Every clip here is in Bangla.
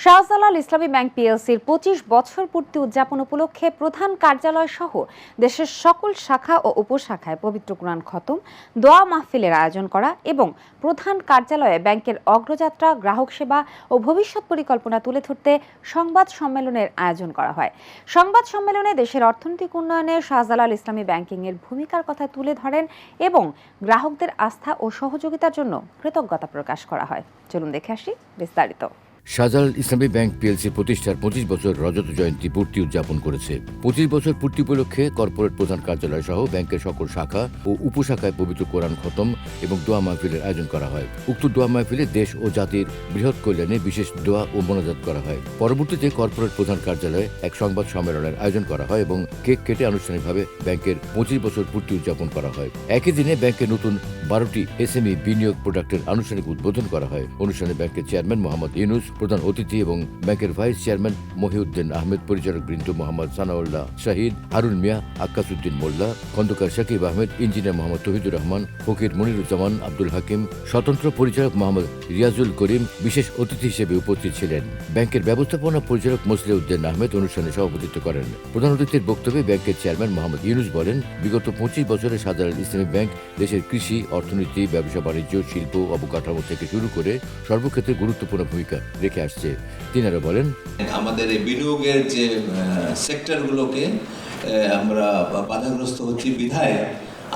শাহজালাল ইসলামী ব্যাংক পিএলসির ২৫ বছর পূর্তি উদযাপন উপলক্ষে প্রধান কার্যালয় সহ দেশের সকল শাখা ও উপশাখায় পবিত্র কুরআন খতম, দোয়া মাহফিলের আয়োজন করা এবং প্রধান কার্যালয়ে ব্যাংকের অগ্রযাত্রা, গ্রাহক সেবা ও ভবিষ্যৎ পরিকল্পনা তুলে ধরতে সংবাদ সম্মেলনের আয়োজন করা হয়। সংবাদ সম্মেলনে দেশের অর্থনৈতিক উন্নয়নে শাহজালাল ইসলামী ব্যাংকিংয়ের ভূমিকার কথা তুলে ধরেন এবং গ্রাহকদের আস্থা ও সহযোগিতার জন্য কৃতজ্ঞতা প্রকাশ করা হয়। চলুন দেখে আসি বিস্তারিত। শাহজালাল ইসলামী ব্যাংক পিএলসি প্রতিষ্ঠার ২৫ বছর রজত জয়ন্তী পূর্তি উদযাপন করেছে। ২৫ বছর পূর্তি উপলক্ষে কর্পোরেট প্রধান কার্যালয় সহ ব্যাংকের সকল শাখা ও উপশাখায় পবিত্র কোরআন খতম এবং দোয়া মাহফিলের আয়োজন করা হয়। উক্ত দোয়া মাহফিলে দেশ ও জাতির বৃহৎ কল্যাণে বিশেষ দোয়া ও মোনাজাত করা হয়। পরবর্তীতে কর্পোরেট প্রধান কার্যালয়ে এক সংবাদ সম্মেলনের আয়োজন করা হয় এবং কেক কেটে আনুষ্ঠানিকভাবে ব্যাংকের ২৫ বছর পূর্তি উদযাপন করা হয়। একই দিনে ব্যাংকের নতুন ১২টি এসএমই বিনিয়োগ প্রোডাক্টের আনুষ্ঠানিক উদ্বোধন করা হয়। অনুষ্ঠানে ব্যাংকের চেয়ারম্যান মোহাম্মদ ইউনুস প্রধান অতিথি এবং ব্যাংকের ভাইস চেয়ারম্যান মহিউদ্দিন আহমেদ, পরিচালক বৃন্দ মোহাম্মদ সানাউল্লাহ শাহিদ, হারুন মিয়া, আক্কাসউদ্দিন মোল্লা, খন্দকার শাকিব আহমেদ, ইঞ্জিনিয়ার মোহাম্মদ তৌহিদুর রহমান, ফকির মনিরুজ্জামান, আব্দুল হাকিম, স্বতন্ত্র পরিচালক মোহাম্মদ রিয়াজুল করিম বিশেষ অতিথি হিসেবে উপস্থিত ছিলেন। ব্যাংকের ব্যবস্থাপনা পরিচালক মসলিউদ্দিন আহমেদ অনুষ্ঠানে সভাপতিত্ব করেন। প্রধান অতিথির বক্তব্যে ব্যাংকের চেয়ারম্যান মোহাম্মদ ইউনুস বলেন, বিগত ২৫ বছরে শাহজালাল ইসলামী ব্যাংক দেশের কৃষি, অর্থনীতি, ব্যবসা বাণিজ্য, শিল্প, অবকাঠামো থেকে শুরু করে সর্বক্ষেত্রে গুরুত্বপূর্ণ ভূমিকা রেখে আসছে। তিনি আরো বলেন, আমাদের এই বিনিয়োগের যে সেক্টরগুলোকে আমরা বাধাগ্রস্ত হচ্ছি বিধায়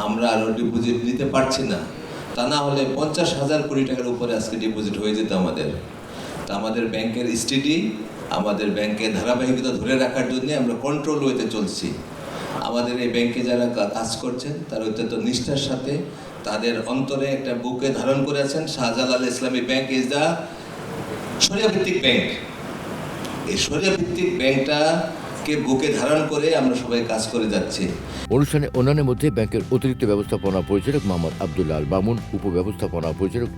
আমরা আরো ডিপোজিট নিতে পারছি না। তা না হলে ৫০,০০০ কোটি টাকার উপরে আজকে ডিপোজিট হয়ে যেত আমাদের। তা আমাদের ব্যাংকের স্টেডি, আমাদের ব্যাংকের ধারাবাহিকতা ধরে রাখার জন্য আমরা কন্ট্রোল ওয়েতে চলছি। আমাদের এই ব্যাংকে যারা কাজ করছেন তারা অত্যন্ত নিষ্ঠার সাথে তাদের অন্তরে একটা বুকে ধারণ করেছেন শাহজালাল ইসলামী ব্যাংক ইজ দ্য শরিয়া ভিত্তিক ব্যাংক। এই শরিয়া ভিত্তিক ব্যাংকটাকে বুকে ধারণ করে আমরা সবাই কাজ করে যাচ্ছি। অনুষ্ঠানে অন্যান্যের মধ্যে ব্যাংকের অতিরিক্ত ব্যবস্থাপনা পরিচালক মোহাম্মদ আব্দুল্লাহ আল মামুন, উপব্যবস্থাপনা পরিচালক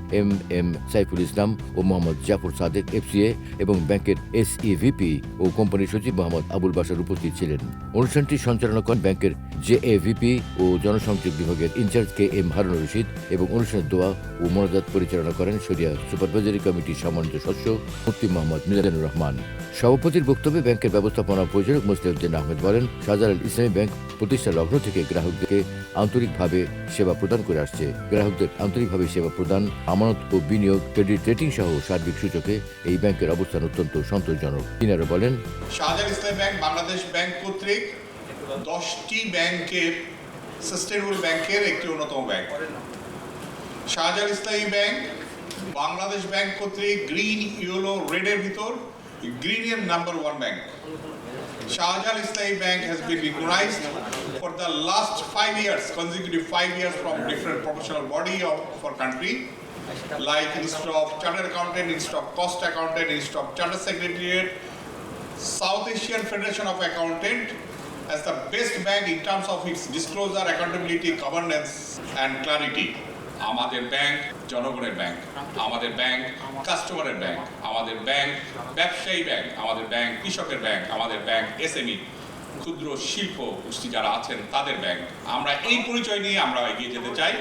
এম সাইফুল ইসলাম ও মোহাম্মদ জাফর সাদেক এফসিএ এবং ব্যাংকের এসইভিপি ও কোম্পানির সচিব মোহাম্মদ আবুল বাশার উপস্থিত ছিলেন। অনুষ্ঠানটি সঞ্চালনা করেন ব্যাংকের জেএভিপি ও জনসংযোগ বিভাগের ইনচার্জ KM হারুনুর রশিদ এবং অনুষ্ঠানের দোয়া ও মোনাজাত পরিচালনা করেন শরিয়া সুপারভাইজারি কমিটির সম্মানিত সদস্য মুফতি মোহাম্মদ মিজানুর রহমান। সভাপতির বক্তব্যে ব্যাংকের ব্যবস্থাপনা পরিচালক মসলিউদ্দিন আহমেদ বলেন, শাহজালাল ইসলামী ব্যাংক প্রতিষ্ঠা লগ্ন থেকে গ্রাহকদেরকে আন্তরিকভাবে সেবা প্রদান করে আসছে। গ্রাহকদের আন্তরিকভাবে সেবা প্রদান, আমানত ও বিনিয়োগ, ক্রেডিট রেটিং সহ সার্বিক সূচকে এই ব্যাংকের অবস্থান অত্যন্ত সন্তোষজনক। তিনি আরো বলেন, শাহজালাল ইসলামী ব্যাংক বাংলাদেশ ব্যাংক কর্তৃক 10টি ব্যাংকের সাস্টেনেবল ব্যাংকের একটি অন্যতম ব্যাংক। শাহজালাল ইসলামী ব্যাংক বাংলাদেশ ব্যাংক কর্তৃক গ্রিন, ইয়েলো, রেডের ভিতর গ্রিনের number 1 bank. Shahjaal Islami Bank has been recognized for the last 5 years, consecutive 5 years from different professional body of our country, like Institute of Chartered Accountant, Institute of Cost Accountant, Institute of Chartered Secretariat, South Asian Federation of Accountant, as the best bank in terms of its disclosure, accountability, governance and clarity. আমাদের ব্যাংক জনগণের ব্যাংক, আমাদের ব্যাংক কাস্টমারের ব্যাংক, আমাদের ব্যাংক ব্যবসায়ী ব্যাংক, আমাদের ব্যাংক কৃষকের ব্যাংক, আমাদের ব্যাংক এসএমই ক্ষুদ্র শিল্প গোষ্ঠী যারা আছেন তাদের ব্যাংক। আমরা এই পরিচয় নিয়ে আমরা এগিয়ে যেতে চাই।